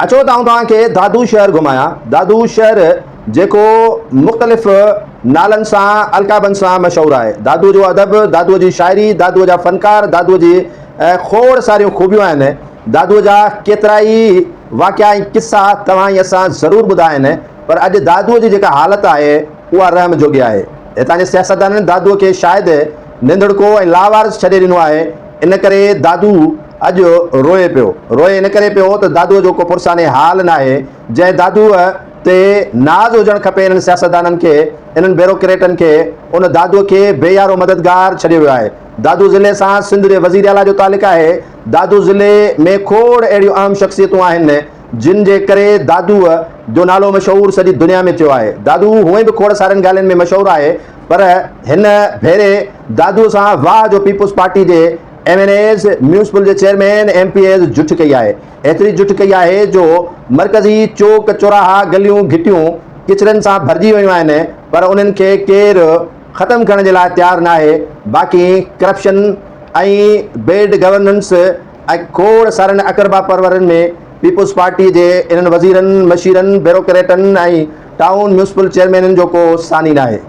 अचो तव्हांखे दादू शहर घुमाया। दादू शहर जेको मुख़्तलिफ़ नालनि सां अलक़ाबनि सां मशहूरु आहे। दादू जो अदब, दादूअ जी शाइरी, दादूअ जा फ़नकार, दादूअ जी खोड़ सारियूं ख़ूबियूं आहिनि। दादूअ जा केतिरा ई वाक़िया ऐं किस्सा तव्हां असां ज़रूरु ॿुधा आहिनि, पर अॼु दादूअ जी जेका हालत आहे उहा रहम जोगी आहे। हितां जे सियासतदाननि दादूअ खे शायदि निंदड़को ऐं लावारिस छॾे ॾिनो आहे। इन करे दादू अॼु रोए पियो। रोए इन करे पियो त दादूअ जो को पुरसाने हाल न आहे। जंहिं दादूअ ते नाज़ हुजणु खपे इन्हनि सियासतदाननि खे, इन्हनि ब्यूरोक्रेटनि खे, उन दादूअ खे बेयारो मददगार छॾियो वियो आहे। दादू ज़िले सां सिंध जे वज़ीर आला जो तालुक़ु आहे। दादू ज़िले में खोड़ अहिड़ियूं अहम शख़्सियतूं आहिनि जिन जे करे दादूअ जो नालो मशहूरु सॼी दुनिया में थियो आहे। दादू हूअं बि खोड़ सारियुनि ॻाल्हियुनि में मशहूरु आहे, पर हिन भेरे दादूअ सां वाह जो पीपुल्स पार्टी जे MNAs, म्यूनिसिपल जे चेयरमैन, MPAs जुट कई आहे। एतिरी जुट कई आहे जो मरकज़ी चौक चौराहा गलियूं घिटियूं किचरनि सां भरिजी वियूं आहिनि, पर उन्हनि खे केरु ख़तमु करण जे लाइ तयारु न आहे। बाक़ी करप्शन ऐं बेड गवर्नेंस ऐं खोड़ सारियुनि अकरबा परवरनि में पीपुल्स पार्टी जे इन्हनि वज़ीरनि, मशीरनि, ब्यूरोक्रेटनि ऐं टाउन म्यूनिसिपल चेयरमैननि जो को सानी न आहे।